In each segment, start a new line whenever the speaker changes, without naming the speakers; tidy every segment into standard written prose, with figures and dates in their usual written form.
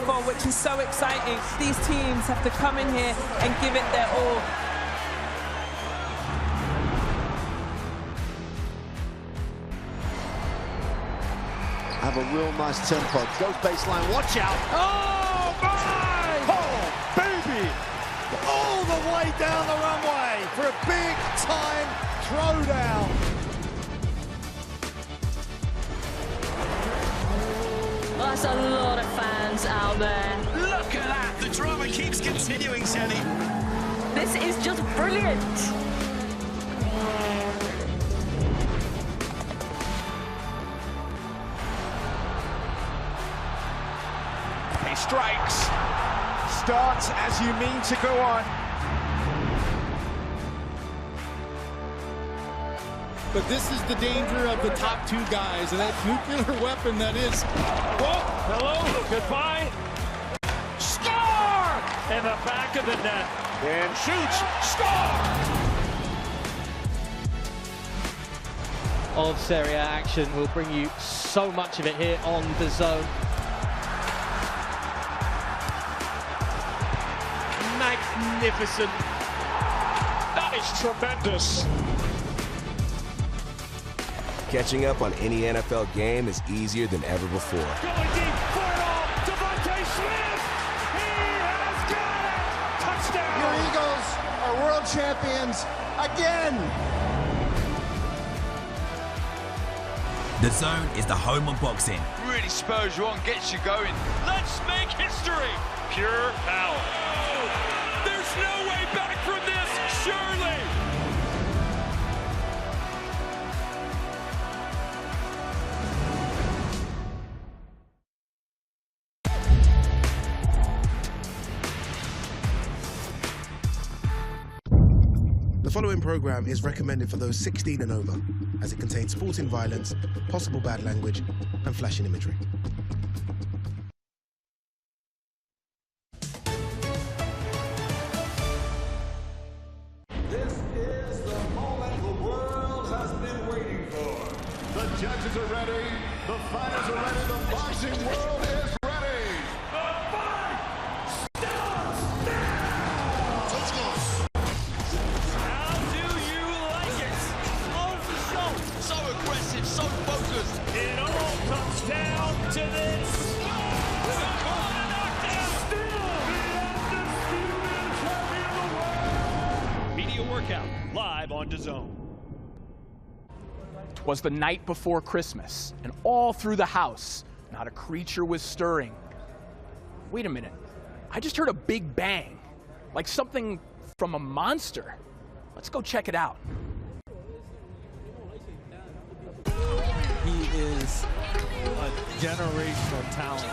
for, which is so exciting. These teams have to come in here and give it their all.
Have a real nice tempo. Goes baseline, watch out.
Oh, my!
Oh, baby! All the way down the runway for a big-time throwdown.
That's a lot of fans out there.
Look at that! The drama keeps continuing, Shelly.
This is just brilliant.
He strikes. Starts as you mean to go on.
But this is the danger of the top two guys, and that nuclear weapon that is.
Oh, hello, goodbye. Score! In the back of the net.
And shoots. Score!
Of Serie A action. We'll bring you so much of it here on the Zone.
Magnificent. That is tremendous.
Catching up on any NFL game is easier than ever before.
Going deep for it all. Devontae Smith. He has got it. Touchdown.
Your Eagles are world champions again.
The Zone is the home of boxing.
Really spurs you on, gets you going.
Let's make history. Pure power. There's no way back from this, surely.
The following program is recommended for those 16 and over, as it contains sporting violence, possible bad language, and flashing imagery.
This is the moment the world has been waiting for. The judges are ready, the fighters are ready, the boxing world is ready. The fight starts now! Let's go.
How do you like it? Oh,
So aggressive, so focused.
it all comes down to this. Media workout live on DAZN.
Twas the night before Christmas, and all through the house, not a creature was stirring. Wait a minute. I just heard a big bang, like something from a monster. Let's go check it out.
He is a generational talent.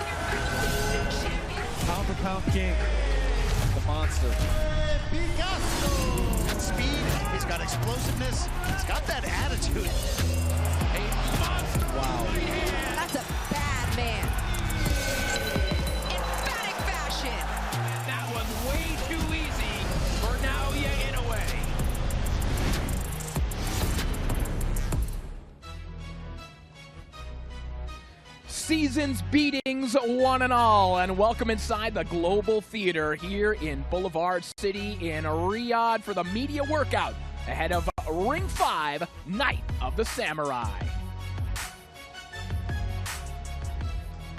Pound for pound king, the monster.
Picasso! Speed, he's got explosiveness, he's got that attitude.
Wow.
That's a bad man. Emphatic fashion.
That was way too easy for Naoya Inoue.
Season's beatings, one and all, and welcome inside the Global Theater here in Boulevard City in Riyadh for the media workout ahead of Ring 5, Night of the Samurai.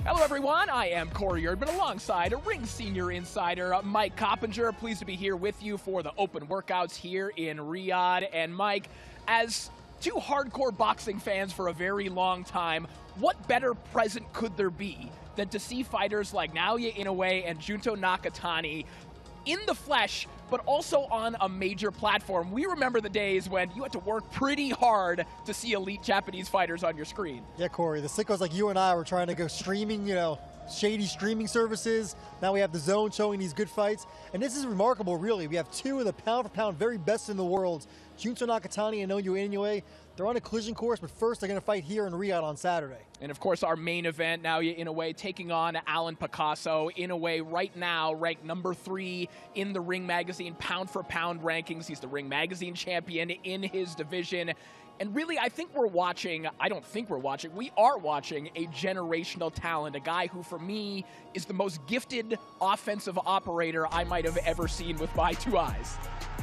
Hello everyone, I am Corey Erdman alongside Ring Senior Insider Mike Coppinger. Pleased to be here with you for the open workouts here in Riyadh. And Mike, as two hardcore boxing fans for a very long time, what better present could there be than to see fighters like Naoya Inoue and Junto Nakatani in the flesh, but also on a major platform? We remember the days when you had to work pretty hard to see elite Japanese fighters on your screen.
Yeah, Corey, the sickos like you and I were trying to go streaming, you know, shady streaming services. Now we have the Zone showing these good fights. And this is remarkable, really. We have two of the pound-for-pound very best in the world, Junto Nakatani and Naoya Inoue. They're on a collision course, but first they're going to fight here in Riyadh on Saturday. And
of course, our main event, Naoya Inoue taking on Alan Picasso. Inoue right now ranked number 3 in the Ring Magazine pound-for-pound rankings. He's the Ring Magazine champion in his division. And really, I think we're watching, I don't think we're watching, we are watching a generational talent, a guy who, for me, is the most gifted offensive operator I might have ever seen with my 2 eyes.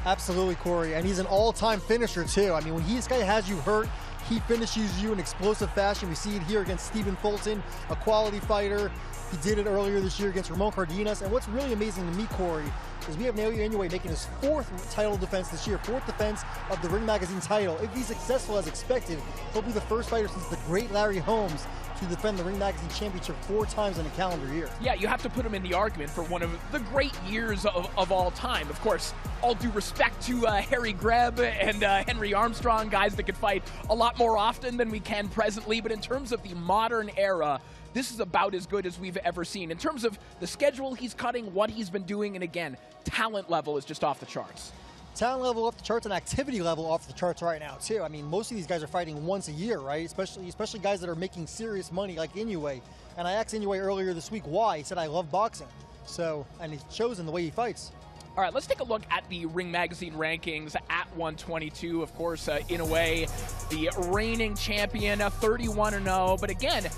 Absolutely, Corey, and he's an all-time finisher, too. I mean, when this guy has you hurt, he finishes you in explosive fashion. We see it here against Stephen Fulton, a quality fighter. He did it earlier this year against Ramon Cardenas. And what's really amazing to me, Corey, is we have Naoya Inoue making his 4th title defense this year, 4th defense of the Ring Magazine title. If he's successful as expected, he'll be the first fighter since the great Larry Holmes to defend the Ring Magazine Championship 4 times in a calendar year.
Yeah, you have to put him in the argument for one of the great years of all time. Of course, all due respect to Harry Greb and Henry Armstrong, guys that could fight a lot more often than we can presently, but in terms of the modern era, this is about as good as we've ever seen. In terms of the schedule he's cutting, what he's been doing, and again, talent level is just off the charts.
Talent level off the charts and activity level off the charts right now, too. I mean, most of these guys are fighting once a year, right? Especially guys that are making serious money like Inoue. And I asked Inoue earlier this week why. He said, I love boxing. So, and it shows in the way he fights.
All right, let's take a look at the Ring Magazine rankings at 122. Of course, Inoue, the reigning champion, 31-0. But again,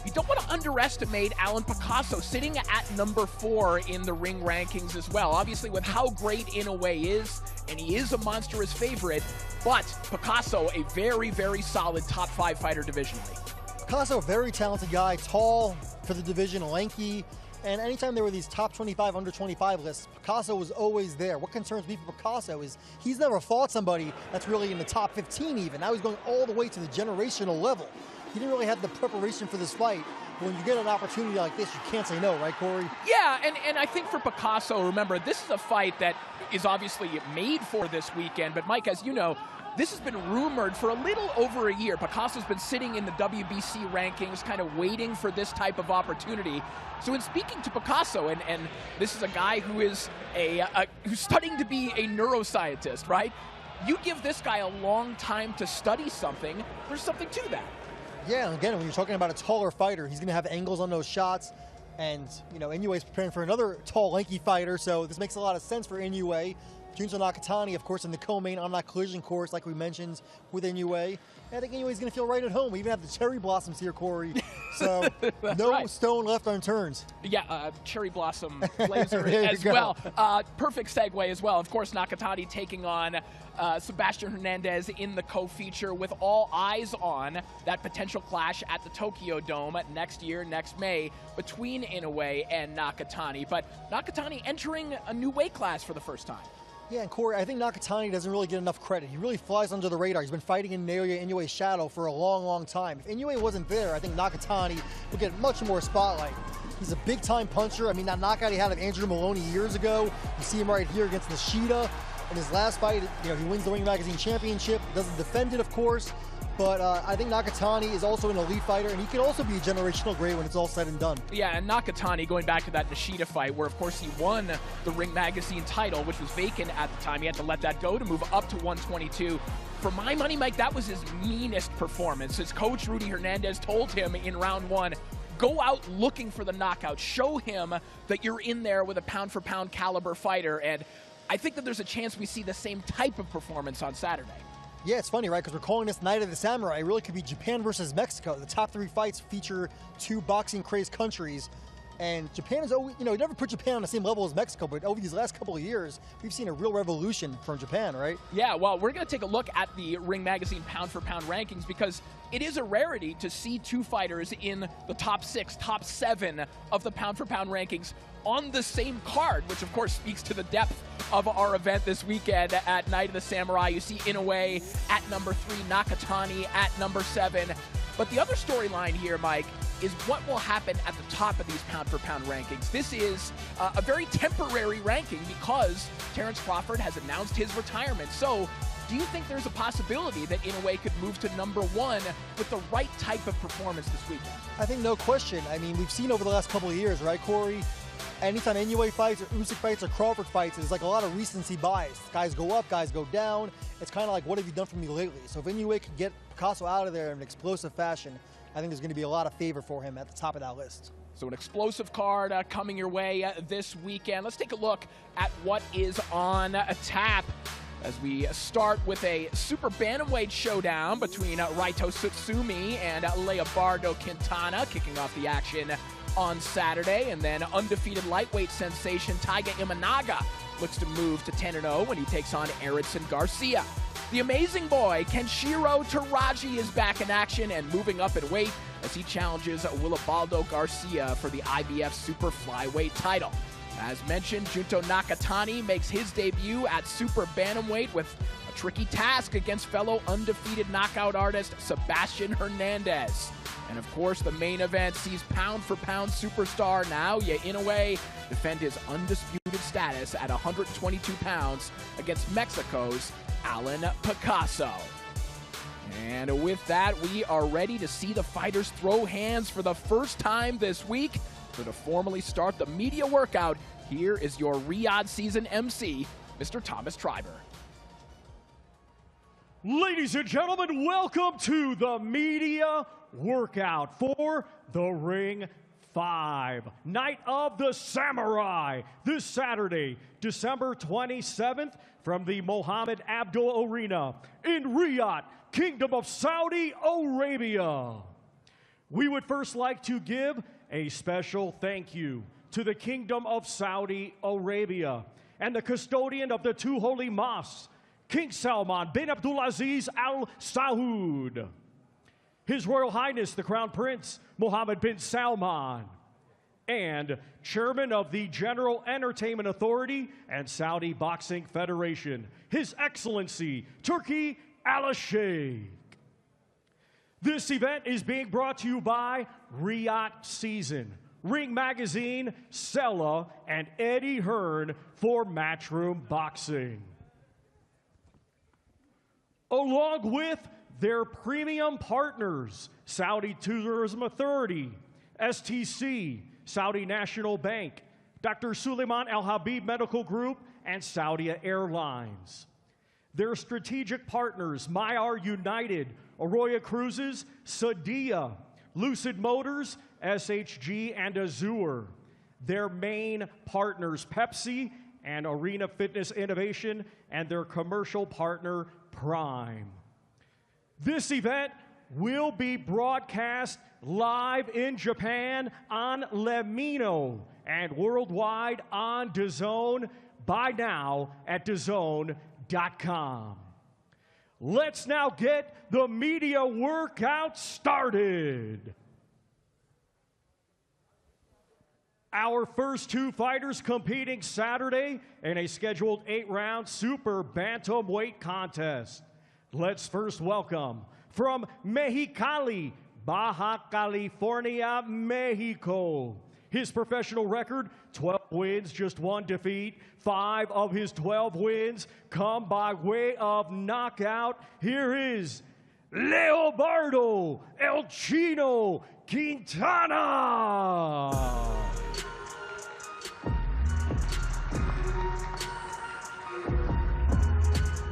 you don't want to underestimate Alan Picasso, sitting at number 4 in the ring rankings as well. Obviously, with how great Inoue is, and he is a monstrous favorite, but Picasso, a very, very solid top 5 fighter divisionally.
Picasso, a very talented guy, tall for the division, lanky, and anytime there were these top 25, under 25 lists, Picasso was always there. What concerns me for Picasso is he's never fought somebody that's really in the top 15 even. Now he's going all the way to the generational level. He didn't really have the preparation for this fight. But when you get an opportunity like this, you can't say no, right, Corey?
Yeah, and I think for Picasso, remember, this is a fight that is obviously made for this weekend. But, Mike, as you know, this has been rumored for a little over a year. Picasso's been sitting in the WBC rankings, kind of waiting for this type of opportunity. So in speaking to Picasso, and this is a guy who is who's studying to be a neuroscientist, right? You give this guy a long time to study something, there's something to that.
Yeah, and again, when you're talking about a taller fighter, he's going to have angles on those shots. And, you know, Inoue's preparing for another tall, lanky fighter, so this makes a lot of sense for Inoue. Junto Nakatani, of course, in the co-main on that collision course, like we mentioned, with Inoue. I think Inoue's going to feel right at home. We even have the cherry blossoms here, Corey. So no
right.
stone left unturned.
Yeah, cherry blossom blazer as well. Perfect segue as well. Of course, Nakatani taking on Sebastian Hernandez in the co-feature, with all eyes on that potential clash at the Tokyo Dome next year, next May, between Inoue and Nakatani. But Nakatani entering a new weight class for the first time.
Yeah, and Corey, I think Nakatani doesn't really get enough credit. He really flies under the radar. He's been fighting in Naoya Inoue's shadow for a long, long time. If Inoue wasn't there, I think Nakatani would get much more spotlight. He's a big-time puncher. I mean, that knockout he had of Andrew Maloney years ago, you see him right here against Nishida. In his last fight, you know, he wins the Ring Magazine Championship, doesn't defend it, of course. But I think Nakatani is also an elite fighter, and he can also be a generational grade when it's all said and done.
Yeah, and Nakatani, going back to that Nishida fight, where, of course, he won the Ring Magazine title, which was vacant at the time. He had to let that go to move up to 122. For my money, Mike, that was his meanest performance. His coach, Rudy Hernandez, told him in round 1, go out looking for the knockout. Show him that you're in there with a pound-for-pound caliber fighter. And I think that there's a chance we see the same type of performance on Saturday.
Yeah, it's funny, right? Because we're calling this Night of the Samurai. It really could be Japan versus Mexico. The top 3 fights feature 2 boxing-crazed countries. And Japan is always, you know, you never put Japan on the same level as Mexico, but over these last couple of years, we've seen a real revolution from Japan, right?
Yeah, well, we're going to take a look at the Ring Magazine pound-for-pound rankings, because it is a rarity to see 2 fighters in the top 6, top 7 of the pound-for-pound rankings on the same card, which of course speaks to the depth of our event this weekend at Night of the Samurai. You see Inoue at number 3, Nakatani at number 7. But the other storyline here, Mike, is what will happen at the top of these pound-for-pound rankings. This is a very temporary ranking because Terrence Crawford has announced his retirement. So do you think there's a possibility that Inoue could move to number 1 with the right type of performance this weekend?
I think no question. I mean, we've seen over the last couple of years, right, Corey? Anytime Inoue fights or Usyk fights or Crawford fights, it's like a lot of recency bias. Guys go up, guys go down. It's kind of like, what have you done for me lately? So if Inoue could get Picasso out of there in an explosive fashion, I think there's going to be a lot of favor for him at the top of that list.
So an explosive card coming your way this weekend. Let's take a look at what is on tap. as we start with a super bantamweight showdown between Reito Tsutsumi and Leobardo Quintana, kicking off the action on Saturday. And then undefeated lightweight sensation Taiga Imanaga looks to move to 10-0 when he takes on Eridson Garcia. The amazing boy Kenshiro Teraji is back in action and moving up in weight as he challenges Willibaldo Garcia for the IBF super flyweight title. As mentioned, Junto Nakatani makes his debut at super bantamweight with a tricky task against fellow undefeated knockout artist Sebastian Hernandez. And of course, the main event sees pound-for-pound superstar Naoya Inoue defend his undisputed status at 122 pounds against Mexico's Alan Picasso. And with that, we are ready to see the fighters throw hands for the first time this week. So to formally start the media workout, here is your Riyadh season MC, Mr. Thomas Triber.
Ladies and gentlemen, welcome to the media workout for the Ring 5, Night of the Samurai, this Saturday, December 27th, from the Mohammed Abdul Arena in Riyadh, Kingdom of Saudi Arabia. We would first like to give a special thank you to the Kingdom of Saudi Arabia and the custodian of the two holy mosques, King Salman bin Abdulaziz Al Saud, His Royal Highness the Crown Prince Mohammed bin Salman, and Chairman of the General Entertainment Authority and Saudi Boxing Federation, His Excellency Turki Al-Sheikh. This event is being brought to you by Riyadh Season, Ring Magazine, Sella, and Eddie Hearn for Matchroom Boxing. Along with their premium partners, Saudi Tourism Authority, STC, Saudi National Bank, Dr. Suleiman Al Habib Medical Group, and Saudi Airlines. Their strategic partners, Mayar United, Arroyo Cruises, Sadia, Lucid Motors, SHG, and Azure. Their main partners, Pepsi and Arena Fitness Innovation, and their commercial partner, Prime. This event will be broadcast live in Japan on Lemino and worldwide on DAZN by now at DAZN.com. Let's now get the media workout started. Our first two fighters competing Saturday in a scheduled 8-round super bantamweight contest. Let's first welcome from Mexicali, Baja California, Mexico. His professional record, 12 wins, just 1 defeat. 5 of his 12 wins come by way of knockout. Here is Leobardo El Chino Quintana.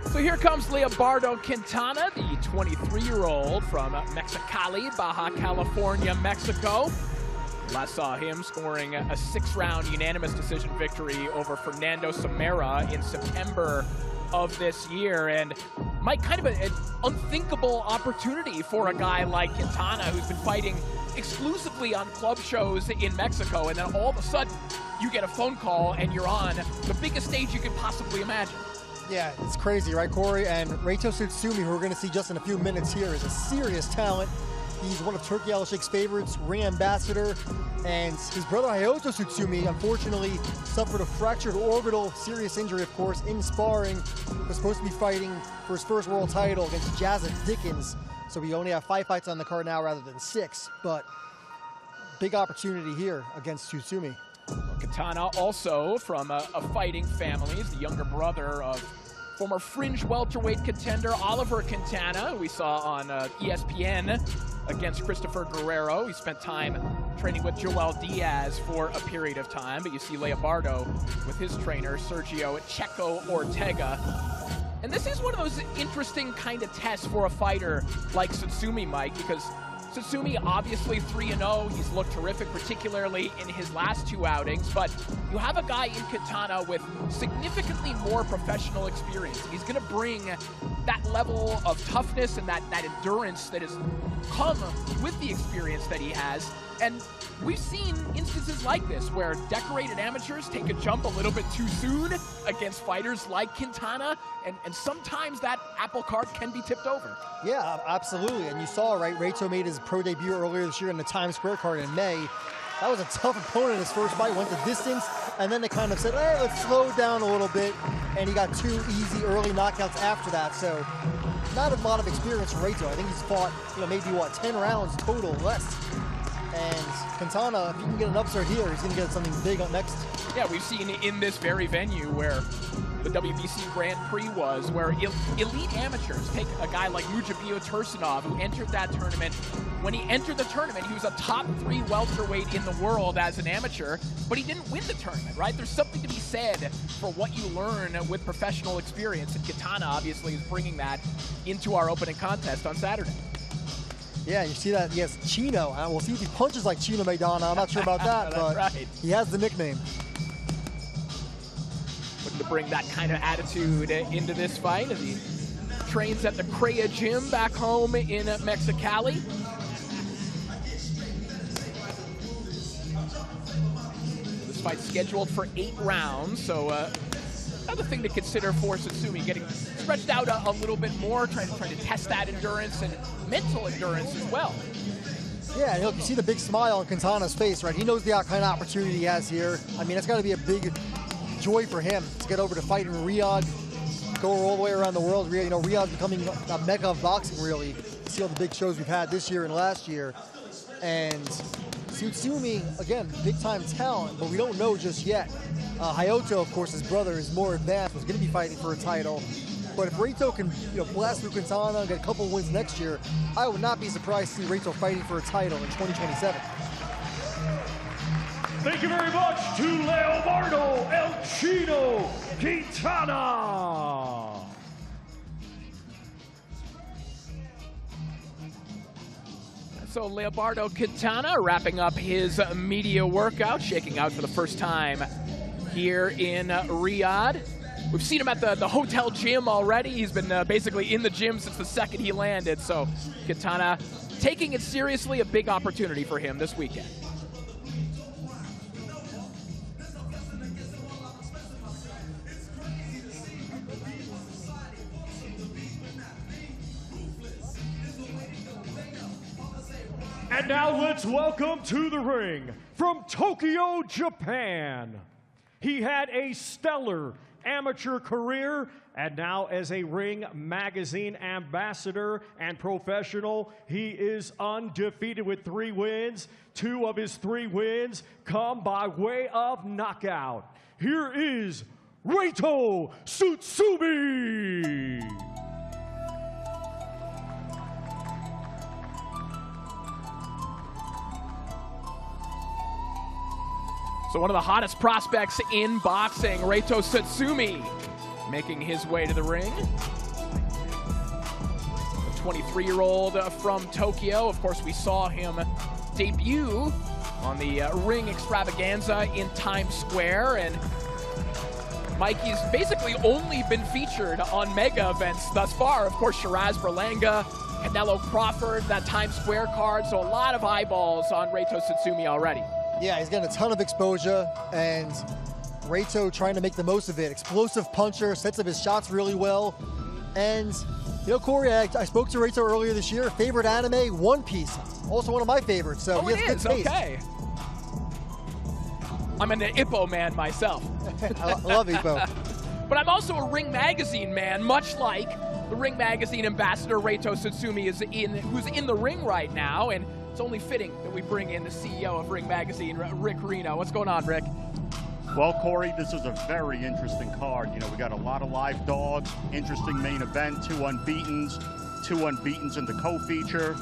So here comes Leobardo Quintana, the 23-year-old from Mexicali, Baja California, Mexico. Last saw him scoring a 6-round unanimous decision victory over Fernando Samara in September of this year. And Mike, kind of an unthinkable opportunity for a guy like Quintana, who's been fighting exclusively on club shows in Mexico, and then all of a sudden you get a phone call and you're on the biggest stage you could possibly imagine.
Yeah, it's crazy, right, Corey? And Reito Tsutsumi, who we're going to see just in a few minutes here, is a serious talent. He's one of Turki Al-Sheikh's favorites, ring ambassador, and his brother Hayato Tsutsumi unfortunately suffered a fractured orbital, serious injury, of course, in sparring. Was supposed to be fighting for his first world title against Jazza Dickens, so we only have 5 fights on the card now rather than 6, but big opportunity here against Tsutsumi.
Quintana also from a fighting family. He's the younger brother of former fringe welterweight contender Oliver Quintana, who we saw on ESPN against Christopher Guerrero. He spent time training with Joel Diaz for a period of time, but you see Leobardo with his trainer, Sergio Checo Ortega. And this is one of those interesting kind of tests for a fighter like Tsutsumi, Mike, because Tsutsumi, obviously 3-0. He's looked terrific, particularly in his last 2 outings. But you have a guy in Quintana with significantly more professional experience. He's going to bring that level of toughness and that endurance that has come with the experience that he has. And we've seen instances like this where decorated amateurs take a jump a little bit too soon against fighters like Quintana, and sometimes that apple cart can be tipped over.
Yeah, absolutely. And you saw, right, Reito made his pro debut earlier this year in the Times Square card in May. That was a tough opponent in his first fight, went the distance, and then they kind of said, hey, let's slow down a little bit, and he got 2 easy early knockouts after that. So not a lot of experience for Reito. I think he's fought, maybe, 10 rounds total, less. And Quintana, if he can get an upstart here, he's going to get something big up next.
Yeah, we've seen in this very venue where the WBC Grand Prix was, where elite amateurs take a guy like Mujibio Tursunov, who entered that tournament. When he entered the tournament, he was a top 3 welterweight in the world as an amateur, but he didn't win the tournament, right? There's something to be said for what you learn with professional experience, and Quintana obviously is bringing that into our opening contest on Saturday.
Yeah, you see that he has Chino. We'll see if he punches like Chino Maidana. I'm not sure about that, but
right.
He has the nickname.
Looking to bring that kind of attitude into this fight as he trains at the Crea Gym back home in Mexicali. This fight's scheduled for 8 rounds, so another thing to consider for Tsutsumi, getting stretched out a little bit more, trying to test that endurance and mental endurance as well.
Yeah, and look, you see the big smile on Quintana's face, right? He knows the kind of opportunity he has here. I mean, it's got to be a big joy for him to get over to fight in Riyadh, go all the way around the world. Riyadh's becoming a mecca of boxing, really. You see all the big shows we've had this year and last year. And Tsutsumi, again, big-time talent, but we don't know just yet. Hayato, of course, his brother, is more advanced, was going to be fighting for a title. But if Reito can blast through Quintana and get a couple wins next year, I would not be surprised to see Reito fighting for a title in 2027.
Thank you very much to Leobardo El Chino Quintana.
So Leobardo Quintana wrapping up his media workout, shaking out for the first time here in Riyadh. We've seen him at the hotel gym already. He's been basically in the gym since the second he landed. So Quintana taking it seriously, a big opportunity for him this weekend.
And now let's welcome to the ring, from Tokyo, Japan. He had a stellar amateur career, and now as a Ring Magazine ambassador and professional, he is undefeated with 3 wins. 2 of his 3 wins come by way of knockout. Here is Reito Tsutsumi.
So one of the hottest prospects in boxing, Reito Tsutsumi, making his way to the ring. The 23-year-old from Tokyo. Of course, we saw him debut on the Ring Extravaganza in Times Square. And Mike, he's basically only been featured on mega events thus far. Of course, Shiraz Berlanga, Canelo Crawford, that Times Square card. So a lot of eyeballs on Reito Tsutsumi already.
Yeah, he's getting a ton of exposure, and Reito trying to make the most of it. Explosive puncher, sets up his shots really well. And, Corey, I spoke to Reito earlier this year. Favorite anime, One Piece. Also one of my favorites, so he has good taste.
Okay. I'm an Ippo man myself.
I love Ippo.
But I'm also a Ring Magazine man, much like the Ring Magazine ambassador Reito Tsutsumi who's in the ring right now, and it's only fitting that we bring in the CEO of Ring Magazine, Rick Reno. What's going on, Rick?
Well, Corey, this is a very interesting card. We got a lot of live dogs, interesting main event, 2 unbeatens in the co-feature.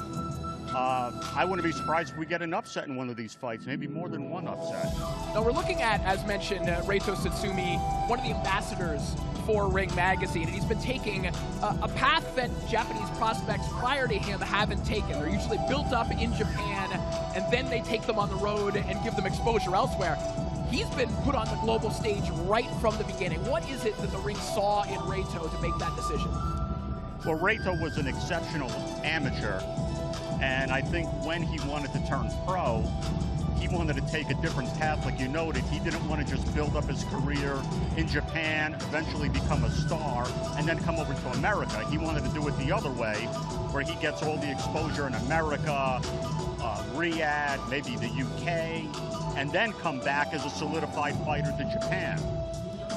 I wouldn't be surprised if we get an upset in one of these fights, maybe more than one upset.
Now we're looking at, as mentioned, Reito Tsutsumi, one of the ambassadors for Ring Magazine, and he's been taking a path that Japanese prospects prior to him haven't taken. They're usually built up in Japan, and then they take them on the road and give them exposure elsewhere. He's been put on the global stage right from the beginning. What is it that the Ring saw in Reito to make that decision?
Well, Reito was an exceptional amateur, and I think when he wanted to turn pro, he wanted to take a different path. Like you noted, he didn't want to just build up his career in Japan, eventually become a star, and then come over to America. He wanted to do it the other way, where he gets all the exposure in America, Riyadh, maybe the UK, and then come back as a solidified fighter to Japan.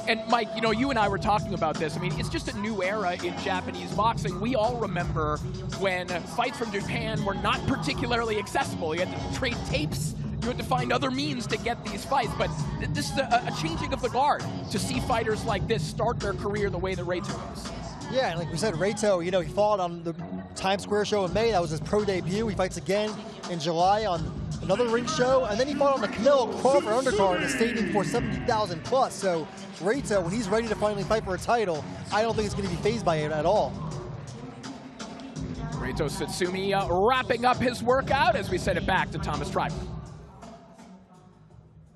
And Mike, you know, you and I were talking about this. I mean, it's just a new era in Japanese boxing. We all remember when fights from Japan were not particularly accessible. You had to trade tapes. You had to find other means to get these fights. But this is a changing of the guard to see fighters like this start their career the way that Reito goes.
Yeah, and like we said, Reito, you know, he fought on the Times Square show in May. That was his pro debut. He fights again in July on another ring show, and then he fought on the Canelo Crawford undercard in a stadium for 70,000 plus. So Reito, when he's ready to finally fight for a title, I don't think he's going to be fazed by it at all.
Reito Tsutsumi wrapping up his workout as we send it back to Thomas Tribe.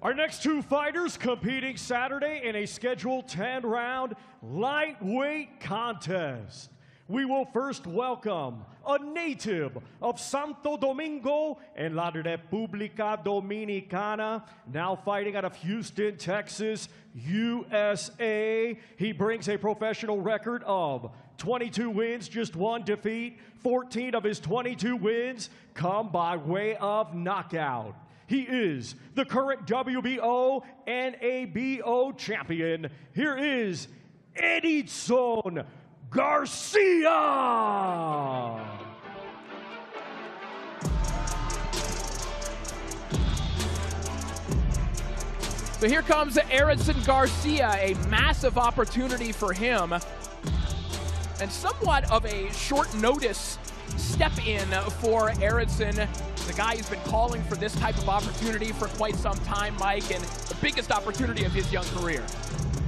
Our next two fighters competing Saturday in a scheduled 10-round lightweight contest. We will first welcome a native of Santo Domingo en la República Dominicana, now fighting out of Houston, Texas, USA. He brings a professional record of 22 wins, just 1 defeat. 14 of his 22 wins come by way of knockout. He is the current WBO and ABO champion. Here is Eridson Garcia.
So here comes Eridson Garcia, a massive opportunity for him, and somewhat of a short notice step in for Eridson, the guy who's been calling for this type of opportunity for quite some time, Mike, and the biggest opportunity of his young career.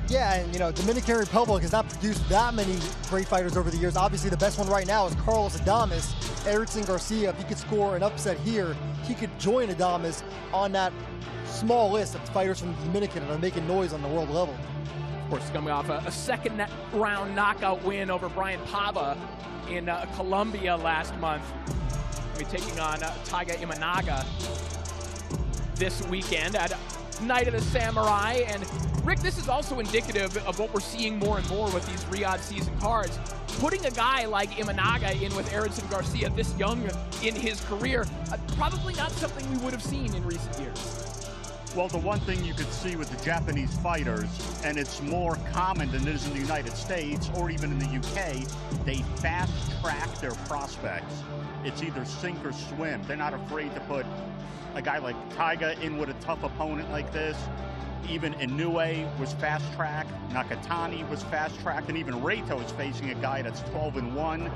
Yeah, and you know, Dominican Republic has not produced that many great fighters over the years. Obviously, the best one right now is Carlos Adames. Eridson Garcia, if he could score an upset here, he could join Adames on that small list of fighters from the Dominican that are making noise on the world level.
Of course, coming off a second-round knockout win over Brian Pava in Colombia last month. We're taking on Taiga Imanaga this weekend at Night of the Samurai. And Rick, this is also indicative of what we're seeing more and more with these Riyadh season cards. Putting a guy like Imanaga in with Eridson Garcia this young in his career, probably not something we would have seen in recent years.
Well, the one thing you could see with the Japanese fighters, and it's more common than it is in the United States or even in the UK, they fast-track their prospects. It's either sink or swim. They're not afraid to put a guy like Taiga in with a tough opponent like this. Even Inoue was fast-tracked, Nakatani was fast-tracked, and even Reito is facing a guy that's 12-1.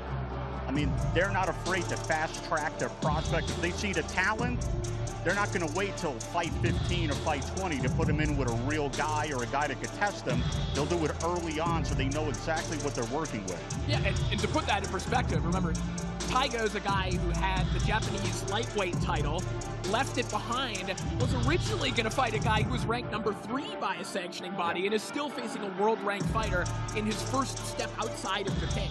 I mean, they're not afraid to fast-track their prospects. If they see the talent, they're not going to wait till fight 15 or fight 20 to put him in with a real guy or a guy that could test them. They'll do it early on so they know exactly what they're working with.
Yeah, and to put that in perspective, remember, Taiga is a guy who had the Japanese lightweight title, left it behind, was originally going to fight a guy who was ranked number 3 by a sanctioning body and is still facing a world-ranked fighter in his first step outside of Japan.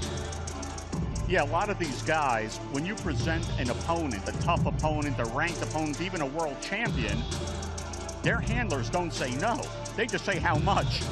Yeah, a lot of these guys, when you present an opponent, a tough opponent, a ranked opponent, even a world champion, their handlers don't say no. They just say how much.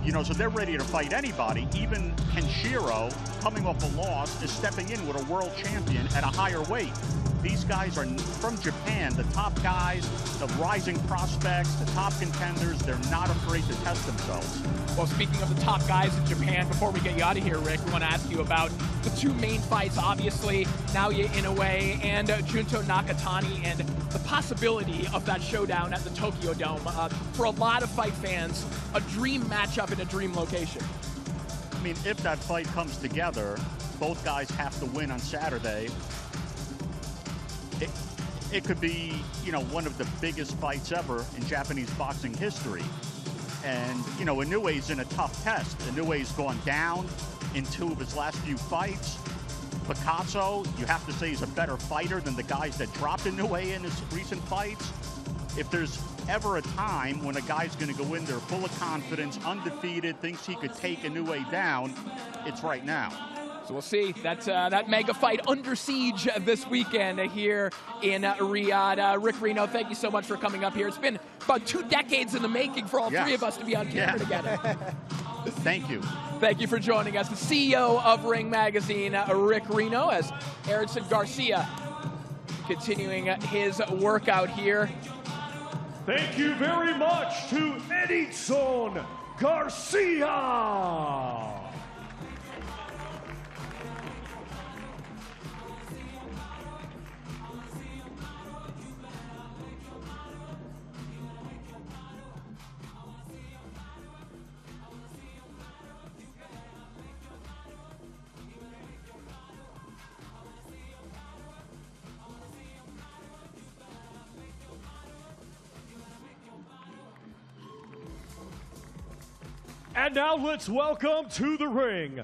You know, so they're ready to fight anybody. Even Kenshiro, coming off a loss, is stepping in with a world champion at a higher weight. These guys are from Japan, the top guys, the rising prospects, the top contenders. They're not afraid to test themselves.
Well, speaking of the top guys in Japan, before we get you out of here, Rick, we want to ask you about the two main fights, obviously, Naoya Inoue and Junto Nakatani, and the possibility of that showdown at the Tokyo Dome. For a lot of fight fans, a dream matchup in a dream location.
I mean, if that fight comes together, both guys have to win on Saturday. It could be, you know, one of the biggest fights ever in Japanese boxing history. And, you know, Inoue's in a tough test. Inoue's gone down in 2 of his last few fights. Picasso, you have to say, is a better fighter than the guys that dropped Inoue in his recent fights. If there's ever a time when a guy's going to go in there full of confidence, undefeated, thinks he could take Inoue down, it's right now.
So we'll see. That mega fight under siege this weekend here in Riyadh. Rick Reno, thank you so much for coming up here. It's been about 2 decades in the making for all 3 of us to be on camera together.
Thank you.
Thank you for joining us. The CEO of Ring Magazine, Rick Reno, as Eridson Garcia continuing his workout here.
Thank you very much to Eridson Garcia. And now let's welcome to the ring,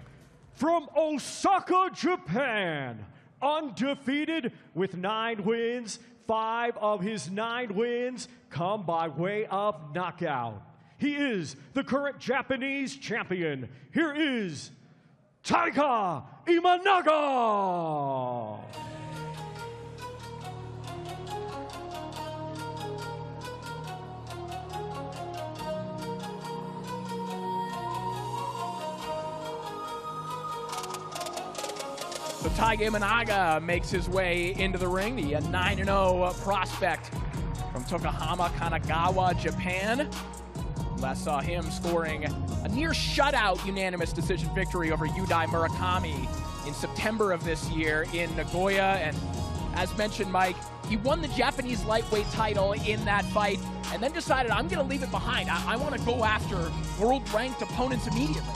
from Osaka, Japan, undefeated with 9 wins. 5 of his 9 wins come by way of knockout. He is the current Japanese champion. Here is Taiga Imanaga.
So Taiga Imanaga makes his way into the ring, the 9-0 prospect from Tokuhama, Kanagawa, Japan. Last saw him scoring a near shutout unanimous decision victory over Yudai Murakami in September of this year in Nagoya. And as mentioned, Mike, he won the Japanese lightweight title in that fight and then decided, I'm going to leave it behind. I want to go after world-ranked opponents immediately.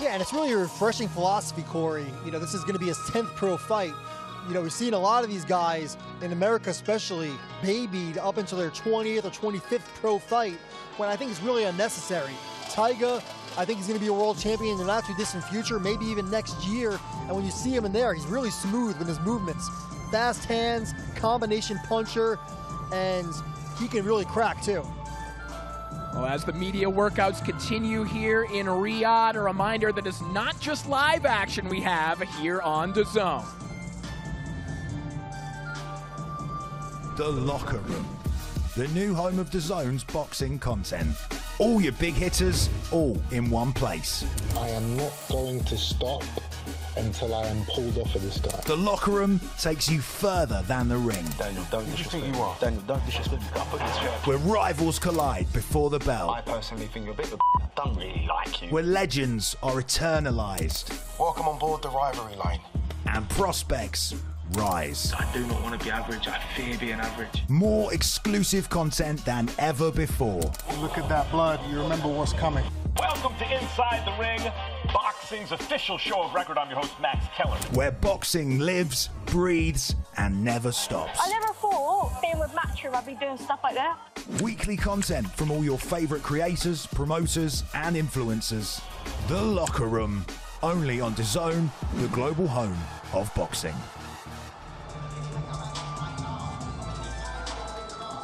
Yeah, and it's really a refreshing philosophy, Corey. You know, this is going to be his 10th pro fight. You know, we've seen a lot of these guys, in America especially, babied up until their 20th or 25th pro fight, when I think it's really unnecessary. Taiga, I think he's going to be a world champion in the not too distant future, maybe even next year. And when you see him in there, he's really smooth with his movements. Fast hands, combination puncher, and he can really crack too.
Well, as the media workouts continue here in Riyadh, a reminder that it's not just live action we have here on DAZN.
The Locker Room, the new home of DAZN's boxing content. All your big hitters, all in one place.
I am not going to stop until I am pulled off of this guy.
The Locker Room takes you further than the ring.
Daniel, don't disrespect me. Daniel, don't disrespect me. I'll put this straight.
Where rivals collide before the bell.
I personally think you're a bit of a I don't really like you.
Where legends are eternalized.
Welcome on board the rivalry line.
And prospects rise.
I do not want to be average. I fear being average.
More exclusive content than ever before.
Look at that blood. You remember what's coming.
Welcome to Inside the Ring, boxing's official show of record. I'm your host, Max Keller.
Where boxing lives, breathes, and never stops.
I never thought being with Matchroom I'd be doing stuff like that.
Weekly content from all your favorite creators, promoters, and influencers. The Locker Room, only on DAZN, the global home of boxing.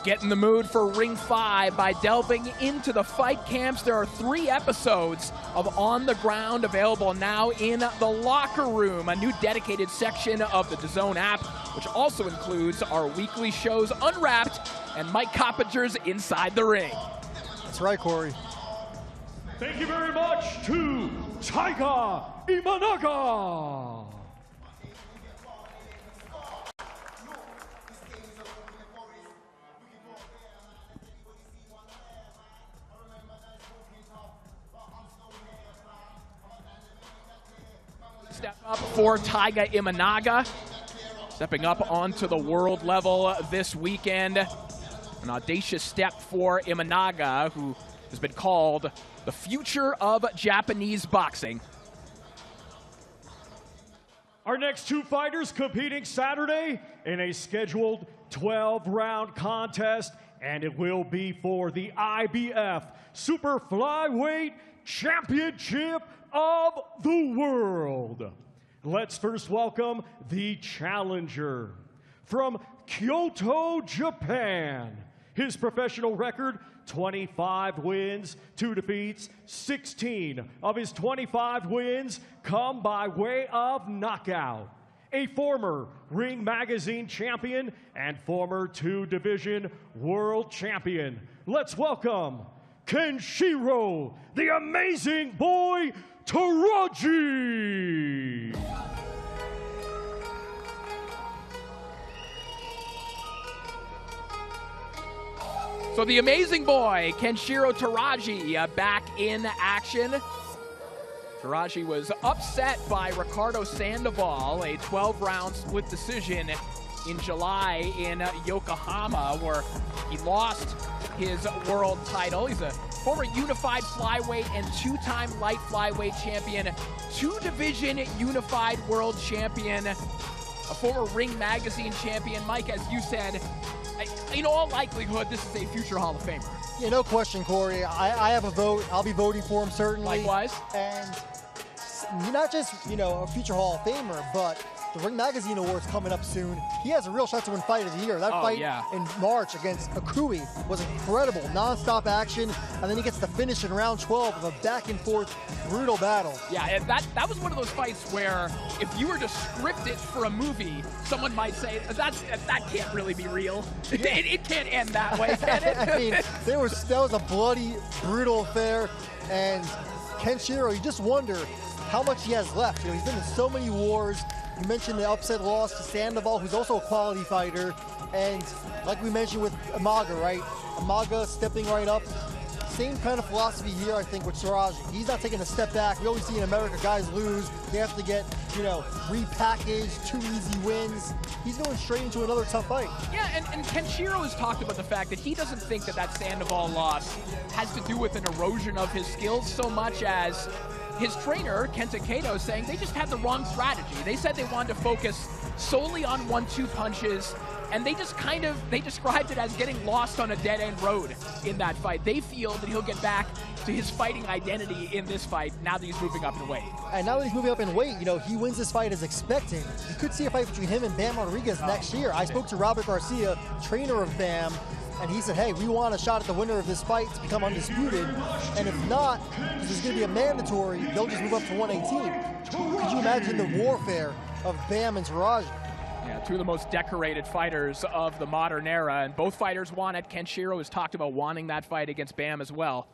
Get in the mood for Ring 5 by delving into the fight camps. There are 3 episodes of On the Ground available now in the Locker Room, a new dedicated section of the DAZN app, which also includes our weekly shows Unwrapped and Mike Coppinger's Inside the Ring.
That's right, Corey.
Thank you very much to Taiga Imanaga.
Step up for Taiga Imanaga, stepping up onto the world level this weekend. An audacious step for Imanaga, who has been called the future of Japanese boxing.
Our next 2 fighters competing Saturday in a scheduled 12-round contest and it will be for the IBF Super Flyweight Championship of the World. Let's first welcome the challenger. From Kyoto, Japan, his professional record, 25 wins, 2 defeats. 16 of his 25 wins come by way of knockout. A former Ring Magazine champion and former 2-division world champion. Let's welcome Kenshiro, the amazing boy, Teraji.
So the amazing boy, Kenshiro Teraji, back in action. Teraji was upset by Ricardo Sandoval, a 12-round split decision in July in Yokohama, where he lost his world title. He's a former unified flyweight and 2-time light flyweight champion, 2-division unified world champion, a former Ring Magazine champion. Mike, as you said, in all likelihood, this is a future Hall of Famer.
Yeah, no question, Corey. I have a vote. I'll be voting for him, certainly.
Likewise.
And not just, a future Hall of Famer, but the Ring Magazine Awards coming up soon. He has a real shot to win Fight of the Year. That fight in March against Inoue was incredible. Non-stop action, and then he gets the finish in round 12 of a back-and-forth brutal battle.
Yeah, and that was one of those fights where if you were to script it for a movie, someone might say, that can't really be real. It can't end that way, can it?
I mean, that was a bloody, brutal affair, and Kenshiro, you just wonder how much he has left. He's been in so many wars. You mentioned the upset loss to Sandoval, who's also a quality fighter. And like we mentioned with Imanaga, right? Imanaga stepping right up. Same kind of philosophy here, I think, with Teraji. He's not taking a step back. We always see in America guys lose. They have to get, repackaged, 2 easy wins. He's going straight into another tough fight.
Yeah, and Kenshiro has talked about the fact that he doesn't think that Sandoval loss has to do with an erosion of his skills so much as his trainer, Kenta Kato, saying they just had the wrong strategy. They said they wanted to focus solely on 1-2 punches, and they described it as getting lost on a dead-end road in that fight. They feel that he'll get back to his fighting identity in this fight now that he's moving up in weight.
And now that he's moving up in weight, he wins this fight as expected. You could see a fight between him and Bam Rodriguez next year. I spoke to Robert Garcia, trainer of Bam, and he said, hey, we want a shot at the winner of this fight to become undisputed. And if not, because there's going to be a mandatory, they'll just move up to 118. Could you imagine the warfare of Bam and Teraji?
Yeah, 2 of the most decorated fighters of the modern era, and both fighters want it. Kenshiro has talked about wanting that fight against Bam as well.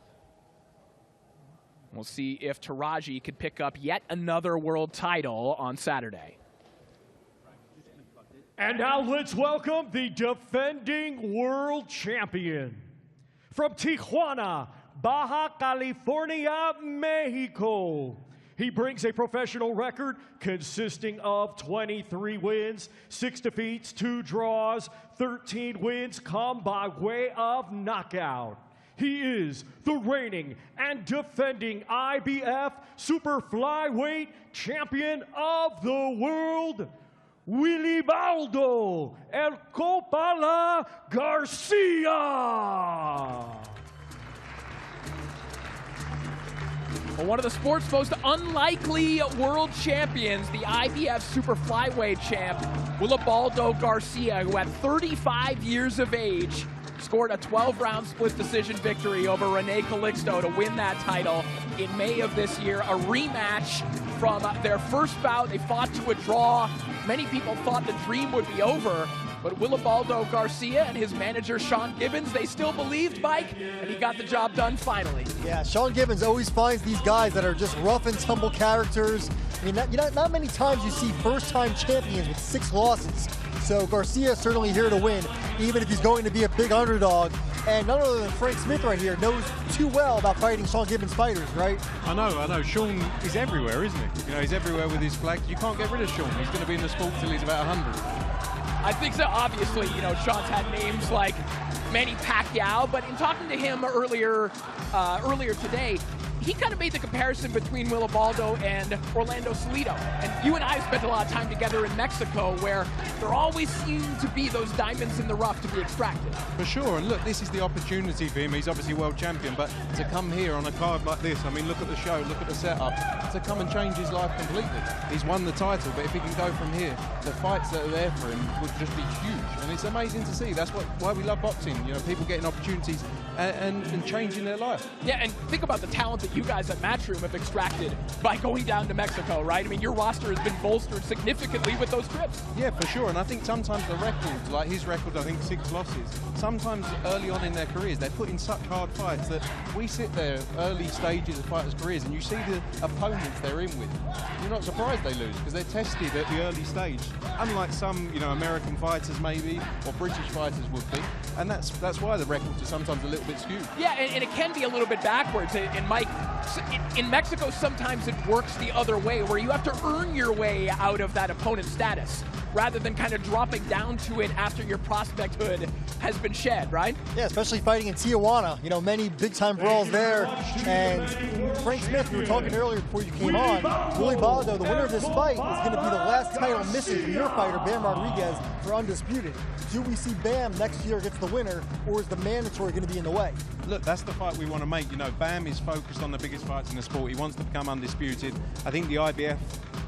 We'll see if Teraji could pick up yet another world title on Saturday.
And now let's welcome the defending world champion. From Tijuana, Baja California, Mexico. He brings a professional record consisting of 23 wins, 6 defeats, 2 draws, 13 wins come by way of knockout. He is the reigning and defending IBF Super Flyweight Champion of the World, Willibaldo El Copala Garcia.
Well, one of the sport's most unlikely world champions, the IBF Super Flyweight champ, Willibaldo Garcia, who at 35 years of age scored a 12-round split decision victory over Rene Calixto to win that title in May of this year. A rematch from their first bout. They fought to a draw. Many people thought the dream would be over, but Willibaldo Garcia and his manager Sean Gibbons, they still believed, Mike, and he got the job done finally.
Yeah, Sean Gibbons always finds these guys that are just rough and tumble characters. I mean, not many times you see first-time champions with 6 losses. So Garcia is certainly here to win, even if he's going to be a big underdog. And none other than Frank Smith right here knows too well about fighting Sean Gibbons fighters, right?
I know. Sean is everywhere, isn't he? He's everywhere with his flag. You can't get rid of Sean. He's going to be in the sport till he's about 100.
I think so. Obviously, Sean's had names like Manny Pacquiao, but in talking to him earlier today, he kind of made the comparison between Willibaldo and Orlando Salido. And you and I have spent a lot of time together in Mexico, where there always seem to be those diamonds in the rough to be extracted.
For sure, and look, this is the opportunity for him. He's obviously world champion, but to come here on a card like this, I mean, look at the show, look at the setup, to come and change his life completely. He's won the title, but if he can go from here, the fights that are there for him would just be huge. And it's amazing to see. That's why we love boxing. You know, people getting opportunities and changing their life.
Yeah, and think about the talent that you guys at Matchroom have extracted by going down to Mexico, right? I mean, your roster has been bolstered significantly with those trips.
Yeah, for sure. And I think sometimes the records, like his record, I think 6 losses, sometimes early on in their careers, they're put in such hard fights that we sit there early stages of fighters' careers and you see the opponents they're in with. You're not surprised they lose because they're tested at the early stage. Unlike some, you know, American fighters maybe, or British fighters would be. And that's why the records are sometimes a little bit skewed.
Yeah, and it can be a little bit backwards. And Mike, in Mexico, sometimes it works the other way, where you have to earn your way out of that opponent status, rather than kind of dropping down to it after your prospecthood has been shed, right?
Yeah, especially fighting in Tijuana. You know, many big-time brawls there. And Frank Smith, we were talking earlier before you came on, Willibaldo, the winner of this fight, is going to be the last title missing from your fighter, Bam Rodriguez, for undisputed. Do we see Bam next year gets the winner, or is the mandatory going to be in the way?
Look, that's the fight we want to make. You know, Bam is focused on the biggest fights in the sport. He wants to become undisputed. I think the IBF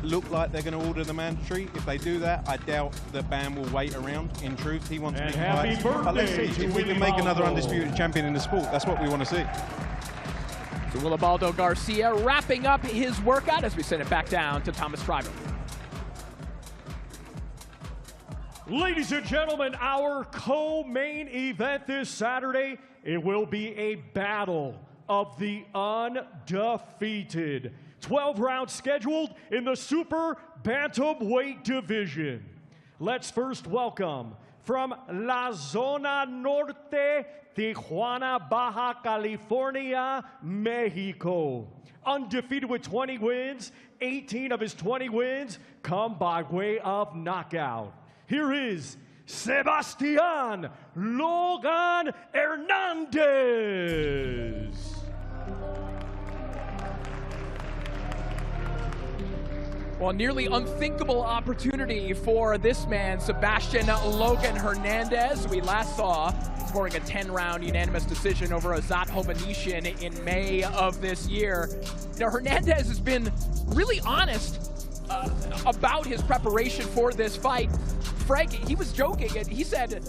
look like they're going to order the mandatory. If they do that, I doubt that Bam will wait around. In truth, he wants big fights. But let's see, if we can make another undisputed champion in the sport, that's what we want to see.
So Willibaldo Garcia wrapping up his workout as we send it back down to Thomas Schreiber.
Ladies and gentlemen, our co-main event this Saturday, it will be a battle of the undefeated. 12 rounds scheduled in the super bantamweight division. Let's first welcome from La Zona Norte, Tijuana, Baja California, Mexico. Undefeated with 20 wins, 18 of his 20 wins come by way of knockout. Here is Sebastian Logan Hernandez.
Well, nearly unthinkable opportunity for this man, Sebastian Logan Hernandez. We last saw scoring a 10-round unanimous decision over Azat Hovhannisyan in May of this year. You know, Hernandez has been really honest about his preparation for this fight. Frank, he was joking, and he said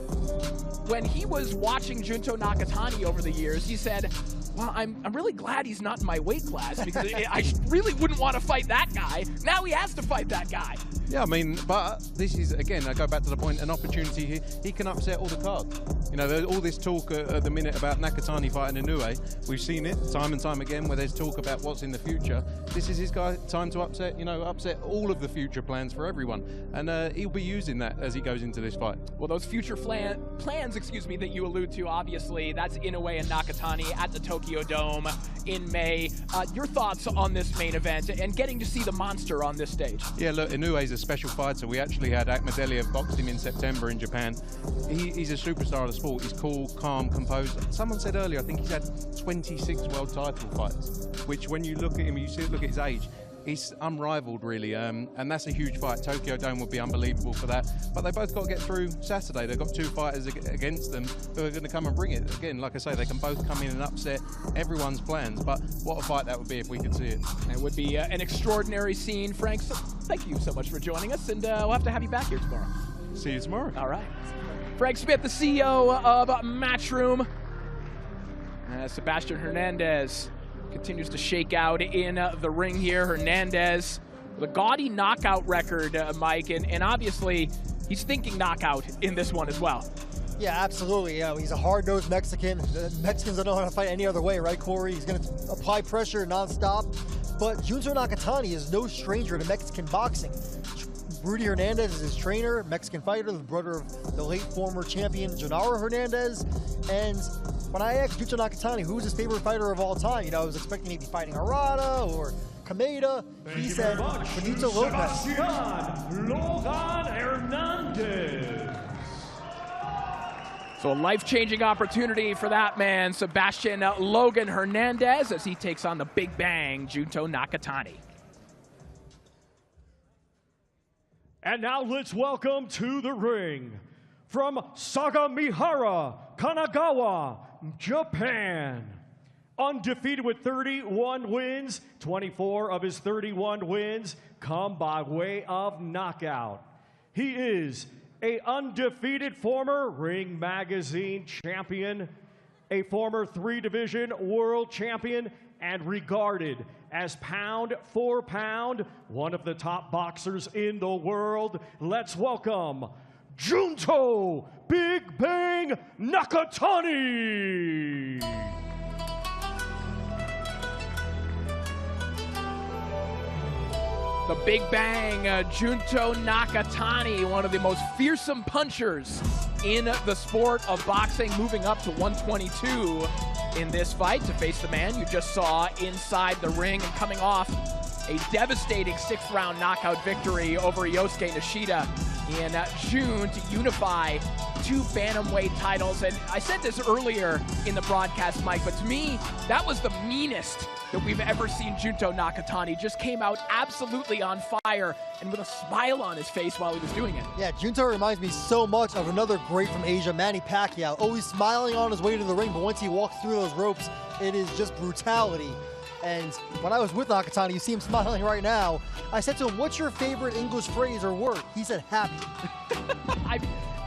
when he was watching Junto Nakatani over the years, he said, well, I'm really glad he's not in my weight class, because I really wouldn't want to fight that guy. Now he has to fight that guy.
Yeah, I mean, but this is, again, I go back to the point, an opportunity here. He can upset all the cards. You know, there's all this talk at the minute about Nakatani fighting Inoue. We've seen it time and time again where there's talk about what's in the future. This is his time to upset, you know, upset all of the future plans for everyone. And he'll be using that as he goes into this fight.
Well, those future plans, excuse me, that you allude to, obviously, that's Inoue and Nakatani at the Tokyo Dome in May. Your thoughts on this main event and getting to see the monster on this stage?
Yeah, look, Inoue's a special fighter. We actually had Akhmadaliev boxed him in September in Japan. He's a superstar of the sport. He's cool, calm, composed. Someone said earlier, I think he's had 26 world title fights, which when you look at him, look at his age, he's unrivaled, really, and that's a huge fight. Tokyo Dome would be unbelievable for that. But they both got to get through Saturday. They've got 2 fighters against them who are going to come and bring it. Again, like I say, they can both come in and upset everyone's plans. But what a fight that would be if we could see it.
It would be an extraordinary scene, Frank. So thank you so much for joining us, and we'll have to have you back here tomorrow.
See you tomorrow.
All right. Frank Smith, the CEO of Matchroom. Sebastian Hernandez continues to shake out in the ring here. Hernandez, the gaudy knockout record, Mike, and obviously he's thinking knockout in this one as well.
Yeah, absolutely. You know, he's a hard-nosed Mexican. The Mexicans don't know how to fight any other way, right, Corey? He's going to apply pressure nonstop. But Junto Nakatani is no stranger to Mexican boxing. Rudy Hernandez is his trainer, Mexican fighter, the brother of the late former champion Genaro Hernandez. And when I asked Junto Nakatani who's his favorite fighter of all time, you know, I was expecting he'd be fighting Arada or Kameda. He said Benito Lopez.
Sebastian Logan Hernandez.
So a life-changing opportunity for that man, Sebastian Logan Hernandez, as he takes on the Big Bang, Junto Nakatani.
And now let's welcome to the ring, from Sagamihara, Kanagawa, Japan. Undefeated with 31 wins, 24 of his 31 wins come by way of knockout. He is an undefeated former Ring Magazine champion, a former 3-division world champion, and regarded as pound for pound one of the top boxers in the world. Let's welcome Junto Big Bang Nakatani.
The Big Bang, Junto Nakatani, one of the most fearsome punchers in the sport of boxing, moving up to 122 in this fight to face the man you just saw inside the ring and coming off a devastating 6th-round knockout victory over Yosuke Nishida in June to unify 2 bantamweight titles. And I said this earlier in the broadcast, Mike, but to me, that was the meanest that we've ever seen Junto Nakatani. Just came out absolutely on fire and with a smile on his face while he was doing it.
Yeah, Junto reminds me so much of another great from Asia, Manny Pacquiao. Always smiling on his way to the ring, but once he walks through those ropes, it is just brutality. And when I was with Nakatani, you see him smiling right now. I said to him, what's your favorite English phrase or word? He said, happy.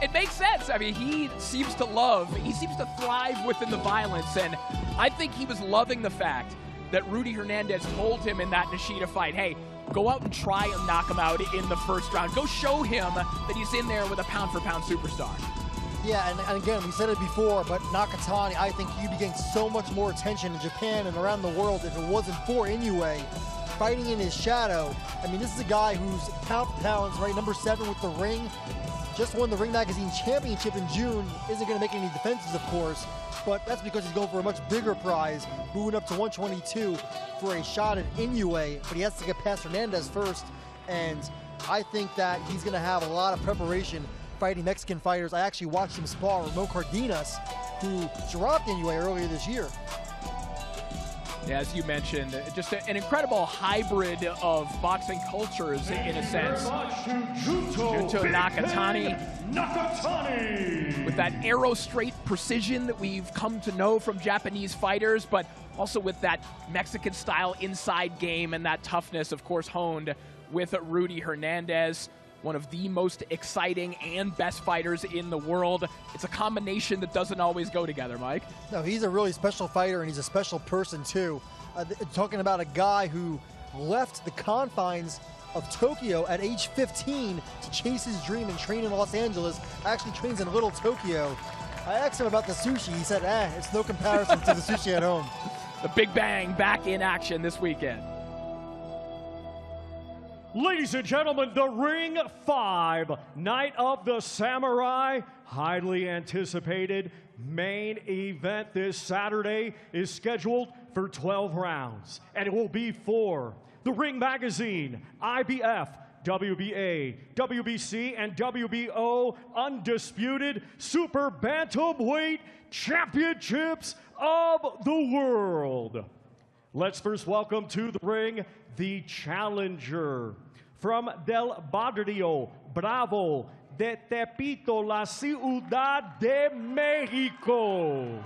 It makes sense. I mean, he seems to thrive within the violence, and I think he was loving the fact that Rudy Hernandez told him in that Nishida fight, hey, go out and try and knock him out in the first round. Go show him that he's in there with a pound-for-pound superstar.
Yeah, and again, we said it before, but Nakatani, I think he'd be getting so much more attention in Japan and around the world if it wasn't for Inoue fighting in his shadow. I mean, this is a guy who's pound for pound, right, number 7 with the ring. Just won the Ring Magazine Championship in June. Isn't going to make any defenses, of course, but that's because he's going for a much bigger prize, moving up to 122 for a shot at Inoue, but he has to get past Hernandez first, and I think that he's going to have a lot of preparation fighting Mexican fighters. I actually watched him spar with Mo Cardenas, who dropped Inoue earlier this year.
Yeah, as you mentioned, just an incredible hybrid of boxing cultures in a sense. Junto Nakatani, with that arrow straight precision that we've come to know from Japanese fighters, but also with that Mexican style inside game and that toughness, of course, honed with Rudy Hernandez. One of the most exciting and best fighters in the world. It's a combination that doesn't always go together, Mike.
No, he's a really special fighter, and he's a special person, too. Talking about a guy who left the confines of Tokyo at age 15 to chase his dream and train in Los Angeles. Actually trains in Little Tokyo. I asked him about the sushi. He said, it's no comparison to the sushi at home.
The Big Bang back in action this weekend.
Ladies and gentlemen, the Ring 5 Night of the Samurai, highly anticipated main event this Saturday is scheduled for 12 rounds, and it will be for the Ring Magazine, IBF, WBA, WBC, and WBO Undisputed Super Bantamweight Championships of the World. Let's first welcome to the ring the challenger from Del Barrio Bravo de Tepito, la Ciudad de Mexico.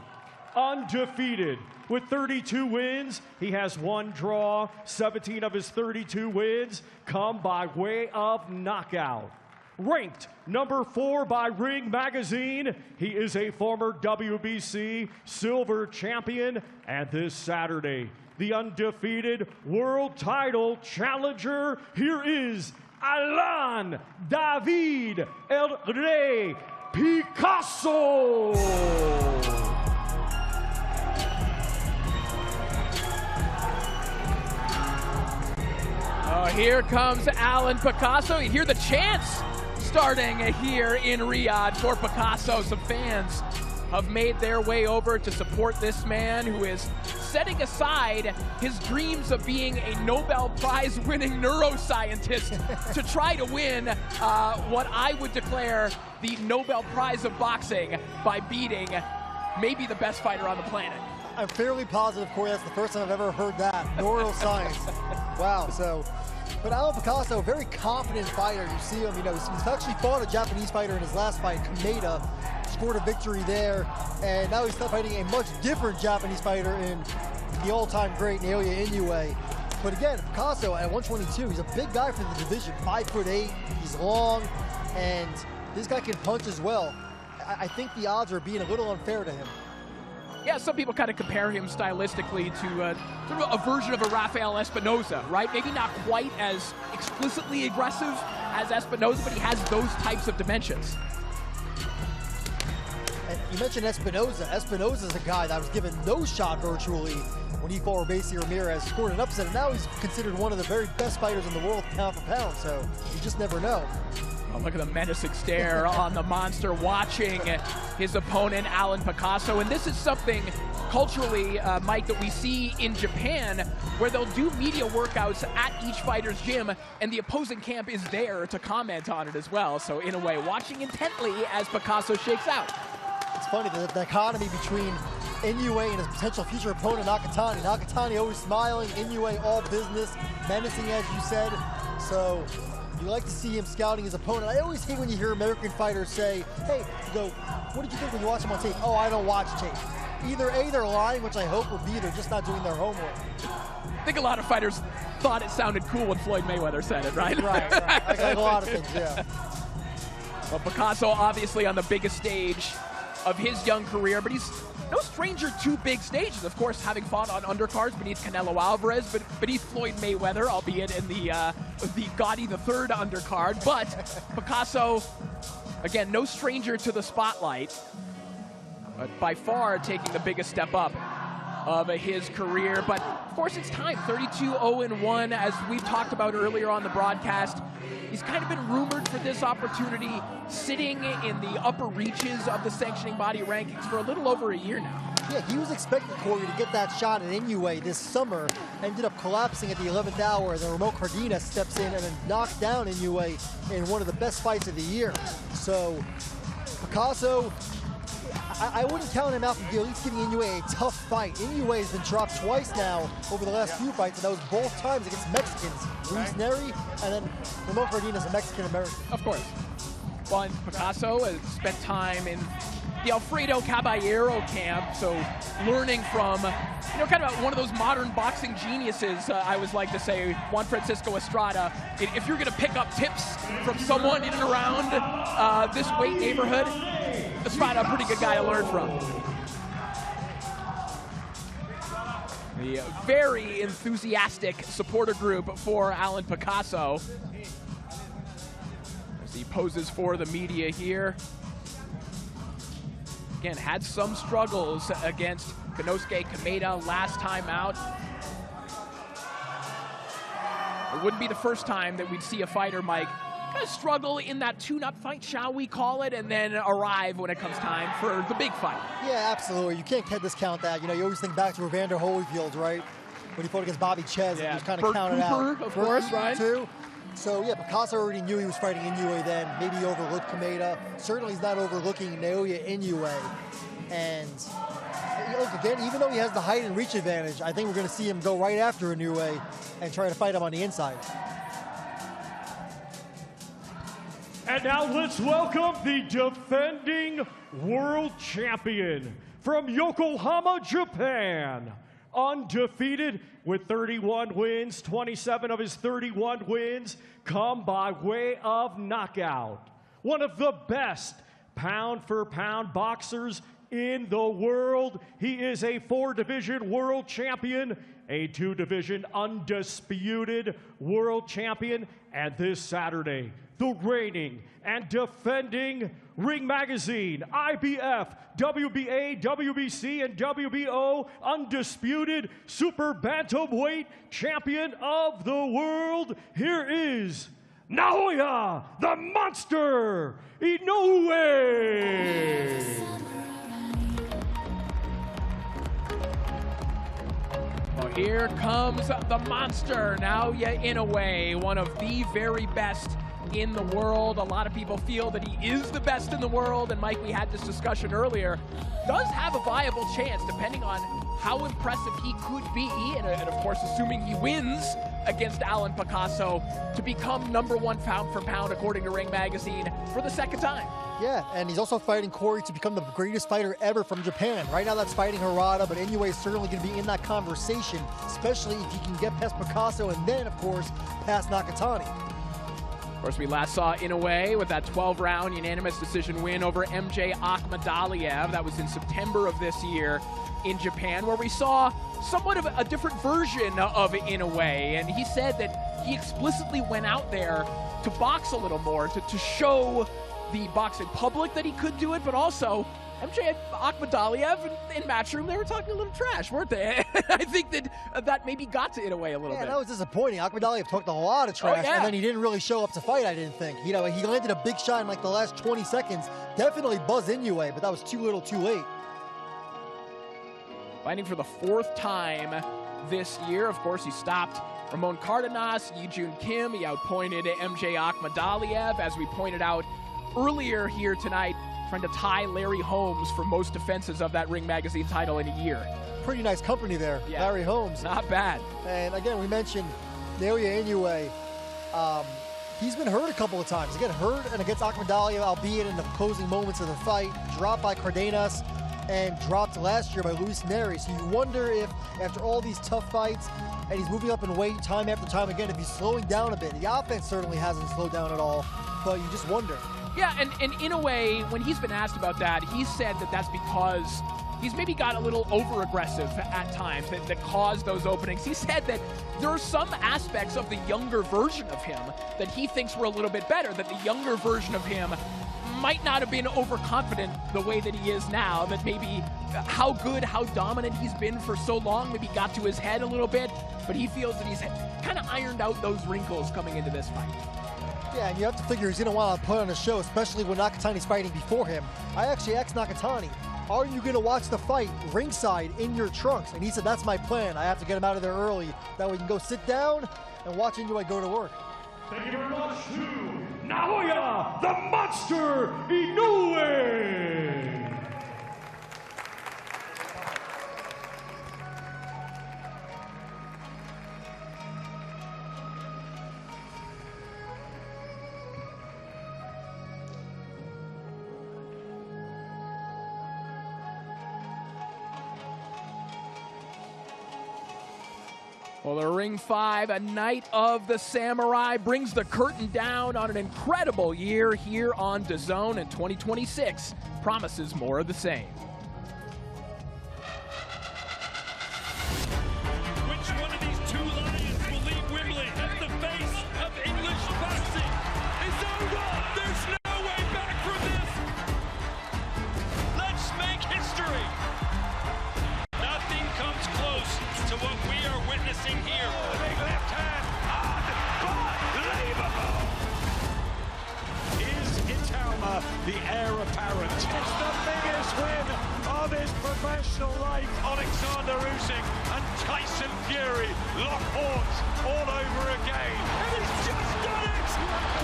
Undefeated with 32 wins. He has 1 draw. 17 of his 32 wins come by way of knockout. Ranked number 4 by Ring Magazine, he is a former WBC silver champion, and this Saturday, the undefeated world title challenger, here is Alan David El Rey Picasso.
Oh, here comes Alan Picasso. You hear the chants starting here in Riyadh for Picasso. Some fans have made their way over to support this man who is setting aside his dreams of being a Nobel Prize winning neuroscientist to try to win what I would declare the Nobel Prize of boxing by beating maybe the best fighter on the planet.
I'm fairly positive, Corey, that's the first time I've ever heard that. Neuroscience. Wow, so. But Alan Picasso, very confident fighter. You see him, he's actually fought a Japanese fighter in his last fight, Kameda, scored a victory there, and now he's fighting a much different Japanese fighter in the all-time great Naoya Inoue. But again, Picasso at 122, he's a big guy for the division, 5'8", he's long, and this guy can punch as well. I think the odds are being a little unfair to him.
Yeah, some people kind of compare him stylistically to sort of a version of a Rafael Espinoza, right? Maybe not quite as explicitly aggressive as Espinoza, but he has those types of dimensions.
And you mentioned Espinoza. Espinoza's a guy that was given no shot virtually when he fought Rebasi Ramirez, scored an upset, and now he's considered one of the very best fighters in the world pound for pound, so you just never know.
Oh, look at the menacing stare on the monster watching his opponent, Alan Picasso. And this is something culturally, Mike, that we see in Japan, where they'll do media workouts at each fighter's gym, and the opposing camp is there to comment on it as well. So in a way, watching intently as Picasso shakes out.
It's funny, the dichotomy between Inoue and his potential future opponent, Nakatani. Nakatani always smiling, Inoue all business, menacing as you said. So you like to see him scouting his opponent. I always hate when you hear American fighters say, hey, you go, what did you think when you watch him on tape? Oh, I don't watch tape. Either A, they're lying, which I hope, or B, they're just not doing their homework.
I think a lot of fighters thought it sounded cool when Floyd Mayweather said it, right?
Right. Like a lot of things, yeah.
Well, Picasso obviously on the biggest stage of his young career, but he's no stranger to big stages, of course, having fought on undercards beneath Canelo Alvarez, but beneath Floyd Mayweather, albeit in the Gotti III undercard. But Picasso, again, no stranger to the spotlight, but by far taking the biggest step up of his career. But of course, it's time. 32-0-1, as we've talked about earlier on the broadcast. He's kind of been rumored for this opportunity, sitting in the upper reaches of the sanctioning body rankings for a little over a year now.
Yeah, he was expecting, Corey, to get that shot at Inoue this summer, ended up collapsing at the 11th hour, and then Ramon Cardenas steps in and then knocks down Inoue in one of the best fights of the year. So, Picasso, I wouldn't count him out from at least giving Inoue a tough fight. Inoue has been dropped twice now over the last few fights, and that was both times against Mexicans. Luis Neri and then Ramon Cardenas, a Mexican-American.
Of course. Well, and Picasso has spent time in the Alfredo Caballero camp, so learning from, kind of one of those modern boxing geniuses, I always like to say, Juan Francisco Estrada. If you're going to pick up tips from someone in and around this weight neighborhood, Estrada, a pretty good guy to learn from. The very enthusiastic supporter group for Alan Picasso as he poses for the media here. Again, had some struggles against Konosuke Kameda last time out. It wouldn't be the first time that we'd see a fighter, Mike, kind of struggle in that tune-up fight, shall we call it, and then arrive when it comes time for the big fight.
Yeah, absolutely. You can't discount that. You always think back to Evander Holyfield, right? When he fought against Bobby Ches, and he was kind of counted out.
Of course, right?
Too. So, yeah, Picasso already knew he was fighting Inoue then. Maybe he overlooked Kameda. Certainly he's not overlooking Naoya Inoue. And look, again, even though he has the height and reach advantage, I think we're going to see him go right after Inoue and try to fight him on the inside.
And now let's welcome the defending world champion from Yokohama, Japan. Undefeated with 31 wins, 27 of his 31 wins come by way of knockout. One of the best pound-for-pound boxers in the world. He is a 4-division world champion, a 2-division undisputed world champion, and this Saturday, the reigning and defending Ring Magazine, IBF, WBA, WBC, and WBO undisputed super bantamweight champion of the world. Here is Naoya, the Monster Inoue.
Well, here comes the monster, Naoya Inoue, one of the very best in the world. A lot of people feel that he is the best in the world, and Mike, we had this discussion earlier, does have a viable chance depending on how impressive he could be, and of course assuming he wins against Alan Picasso, to become #1 pound for pound according to Ring Magazine for the second time.
Yeah, and he's also fighting Corey to become the greatest fighter ever from Japan. Right now that's fighting Harada, but Inoue is certainly going to be in that conversation, especially if he can get past Picasso and then, of course, past Nakatani.
Of course, we last saw Inoue with that 12-round unanimous decision win over MJ Akhmadaliev. That was in September of this year in Japan, where we saw somewhat of a different version of Inoue. And he said that he explicitly went out there to box a little more, to show the boxing public that he could do it, but also MJ Akhmadaliev in Matchroom, they were talking a little trash, weren't they? I think that maybe got to Inoue a little bit.
Yeah, that was disappointing. Akhmadaliev talked a lot of trash, and then he didn't really show up to fight, I didn't think. You know, he landed a big shot in like the last 20 seconds. Definitely buzzed Inoue, but that was too little too late.
Fighting for the 4th time this year. Of course, he stopped Ramon Cardenas, Yi-Jun Kim. He outpointed MJ Akhmadaliev, as we pointed out earlier here tonight, trying to tie Larry Holmes for most defenses of that Ring Magazine title in a year.
Pretty nice company there, yeah. Larry Holmes.
Not bad.
And again, we mentioned Naoya Inoue. He's been hurt a couple of times. Again, hurt and against Akhmadaliev, albeit in the closing moments of the fight. Dropped by Cardenas and dropped last year by Luis Nery. So you wonder if, after all these tough fights, and he's moving up in weight time after time again, if he's slowing down a bit. The offense certainly hasn't slowed down at all, but you just wonder.
Yeah, and in a way, when he's been asked about that, he said that that's because he's maybe got a little over-aggressive at times that caused those openings. He said that there are some aspects of the younger version of him that he thinks were a little bit better, that the younger version of him might not have been overconfident the way that he is now, that maybe how good, how dominant he's been for so long maybe got to his head a little bit, but he feels that he's kind of ironed out those wrinkles coming into this fight.
Yeah, and you have to figure he's going to want to put on a show, especially when Nakatani's fighting before him. I actually asked Nakatani, are you going to watch the fight ringside in your trunks? And he said, that's my plan. I have to get him out of there early. That way we can go sit down and watch Inoue go to work.
Thank you very much to Naoya, the Monster Inoue!
Well, the Ring 5, a Night of the Samurai, brings the curtain down on an incredible year here on DAZN, and 2026 promises more of the same.
Which one of these two lions will leave Wembley as the face of English boxing? It's over! There's no way back from this! Let's make history! Nothing comes close to what we are witnessing here. A big left hand, unbelievable!
Is Italma the heir apparent? It's the biggest win of his professional life.
Alexander Usyk and Tyson Fury lock horns all over again. And he's just done it!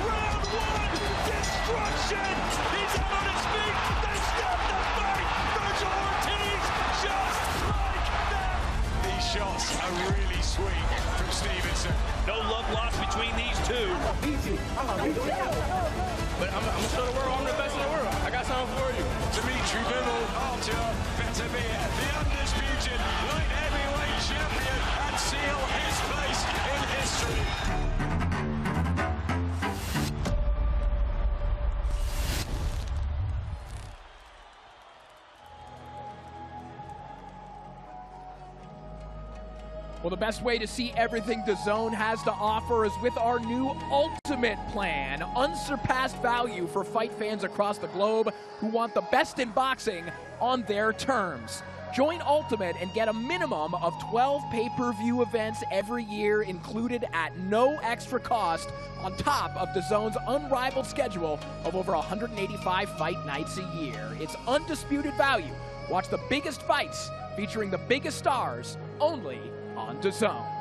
Round 1, destruction! He's up on his feet! They stop the fight! Virgil Ortiz just like that!
These shots are really sweet from Stevenson.
No love lost between these two.
Easy.
But I'm going to show the world I'm the best in the world. I got something for you.
Dimitri Bivol, Artur Beterbiev, the undisputed light heavyweight champion, and seal his place in history.
Well, the best way to see everything DAZN has to offer is with our new Ultimate plan. Unsurpassed value for fight fans across the globe who want the best in boxing on their terms. Join Ultimate and get a minimum of 12 pay-per-view events every year included at no extra cost on top of DAZN's unrivaled schedule of over 185 fight nights a year. It's undisputed value. Watch the biggest fights featuring the biggest stars only on on DAZN.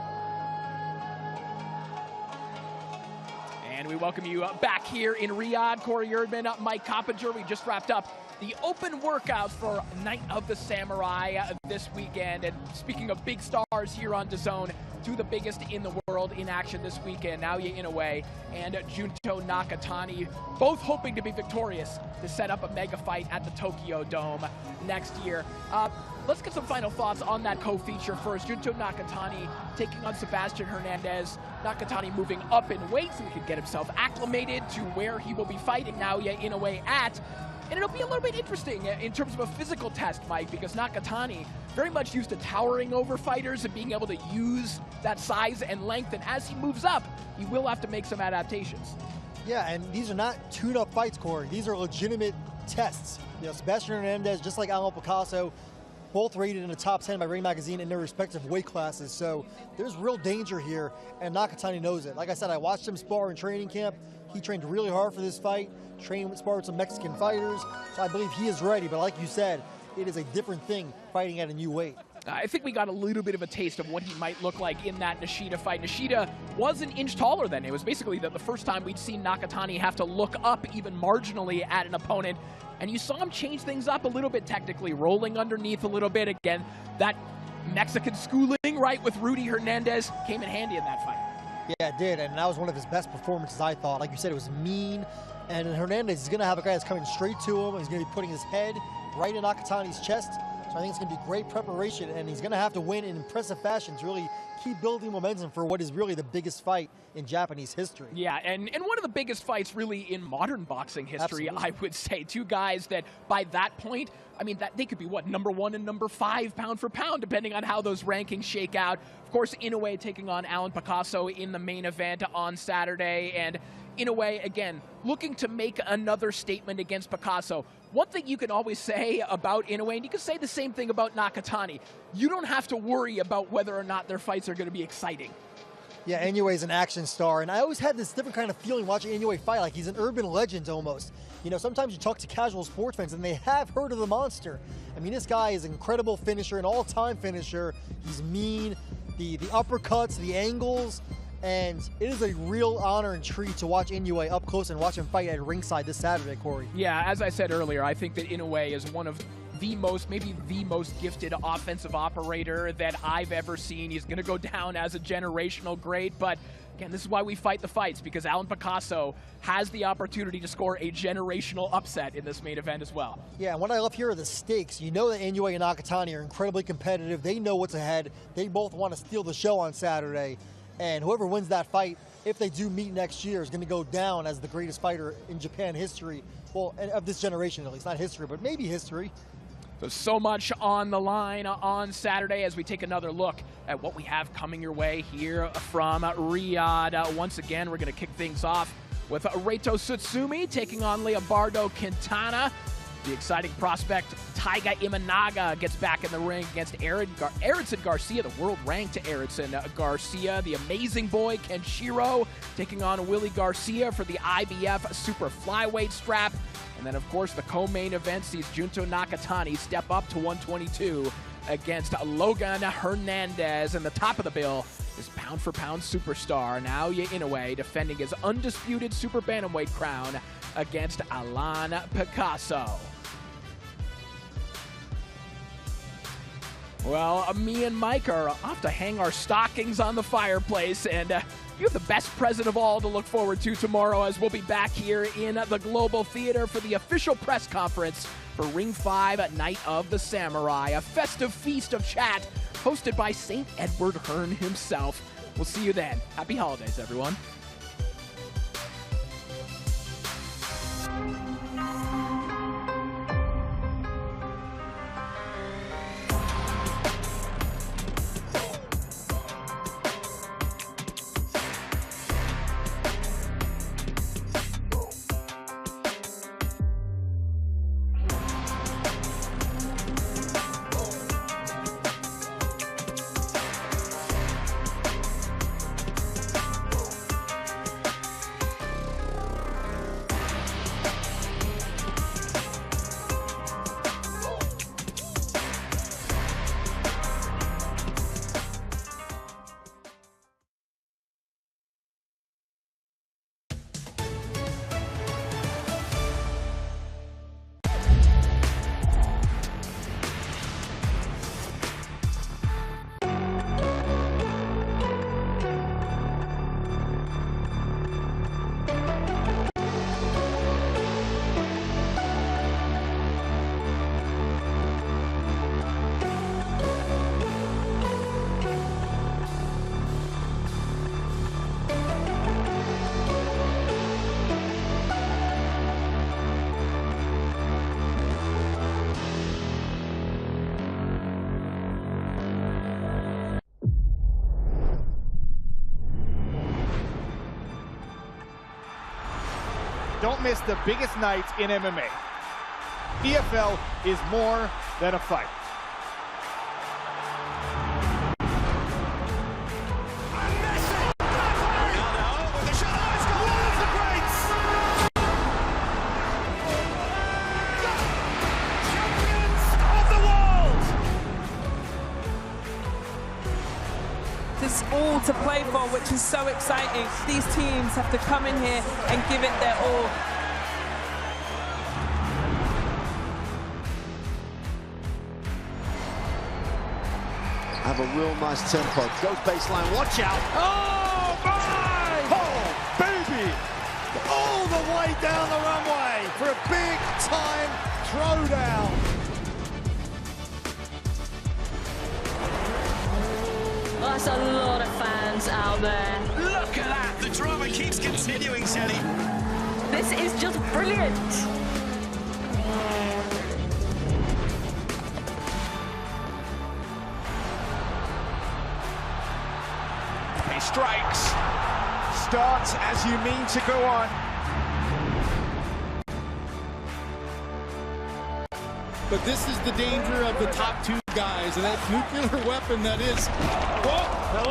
And we welcome you back here in Riyadh. Corey Erdman, Mike Coppinger. We just wrapped up the open workouts for Night of the Samurai this weekend. And speaking of big stars here on DAZN, two of the biggest in the world in action this weekend, Naoya Inoue and Junto Nakatani, both hoping to be victorious to set up a mega fight at the Tokyo Dome next year. Let's get some final thoughts on that co-feature first. Junto Nakatani taking on Sebastian Hernandez. Nakatani moving up in weight so he can get himself acclimated to where he will be fighting Naoya Inoue at. And it'll be a little bit interesting in terms of a physical test, Mike, because Nakatani very much used to towering over fighters and being able to use that size and length. And as he moves up, he will have to make some adaptations.
Yeah, and these are not tune-up fights, Corey. These are legitimate tests. You know, Sebastian Hernandez, just like Alan Picasso, both rated in the top 10 by Ring Magazine in their respective weight classes. So there's real danger here, and Nakatani knows it. Like I said, I watched him spar in training camp. He trained really hard for this fight, sparred with some Mexican fighters, so I believe he is ready. But like you said, it is a different thing fighting at a new weight.
I think we got a little bit of a taste of what he might look like in that Nishida fight. Nishida was an inch taller than him. It was basically the first time we'd seen Nakatani have to look up even marginally at an opponent. And you saw him change things up a little bit technically, rolling underneath a little bit. Again, that Mexican schooling, right, with Rudy Hernandez came in handy in that fight.
Yeah, it did, and that was one of his best performances, I thought. Like you said, it was mean, and Hernandez is going to have a guy that's coming straight to him. He's going to be putting his head right in Nakatani's chest. So I think it's going to be great preparation, and he's going to have to win in impressive fashion to really keep building momentum for what is really the biggest fight in Japanese history.
Yeah, and one of the biggest fights really in modern boxing history,
Absolutely.
I would say. Two guys that by that point, I mean, that they could be, what, number 1 and number 5 pound for pound, depending on how those rankings shake out. Of course, Inoue taking on Alan Picasso in the main event on Saturday, and Inoue, again, looking to make another statement against Picasso. One thing you can always say about Inoue, and you can say the same thing about Nakatani, you don't have to worry about whether or not their fights are going to be exciting.
Yeah, Inoue's an action star, and I always had this different kind of feeling watching Inoue fight, like he's an urban legend almost. You know, sometimes you talk to casual sports fans, and they have heard of the monster. I mean, this guy is an incredible finisher, an all-time finisher. He's mean, the uppercuts, the angles, and it is a real honor and treat to watch Inoue up close and watch him fight at ringside this Saturday, Corey.
Yeah, as I said earlier, I think that Inoue is one of the most, maybe the most gifted offensive operator that I've ever seen. He's going to go down as a generational great, but again, this is why we fight the fights, because Alan Picasso has the opportunity to score a generational upset in this main event as well.
Yeah, and what I love here are the stakes. You know that Inoue and Nakatani are incredibly competitive. They know what's ahead. They both want to steal the show on Saturday, and whoever wins that fight, if they do meet next year, is going to go down as the greatest fighter in Japan history. Well, of this generation at least, not history, but maybe history.
So much on the line on Saturday as we take another look at what we have coming your way here from Riyadh. Once again, we're going to kick things off with Reito Tsutsumi taking on Leobardo Quintana. The exciting prospect Taiga Imanaga gets back in the ring against Eridson Garcia, the world-ranked Eridson Garcia. The amazing boy Kenshiro taking on Willie Garcia for the IBF Super Flyweight strap. And then, of course, the co-main event sees Junto Nakatani step up to 122 against Logan Hernandez. And the top of the bill is pound-for-pound superstar Naoya Inoue defending his undisputed super bantamweight crown against Alan Picasso. Well, me and Mike are off to hang our stockings on the fireplace, and you have the best present of all to look forward to tomorrow, as we'll be back here in the Global Theater for the official press conference for Ring 5 Night of the Samurai, a festive feast of chat hosted by St. Edward Hearn himself. We'll see you then. Happy holidays, everyone.
don't miss the biggest nights in MMA. EFL is more than a fight.
It's all to play for, which is so exciting. These teams have to come in here and give it their all.
Have a real nice tempo. Goes baseline, watch out.
Oh, my!
Oh, baby!
All the way down the runway for a big-time throwdown.
That's a lot of fans out there.
Look at that! The drama keeps continuing, Shelly.
This is just brilliant.
He strikes. Starts as you mean to go on.
But this is the danger of the top two guys, and that nuclear weapon that is. Oh, hello.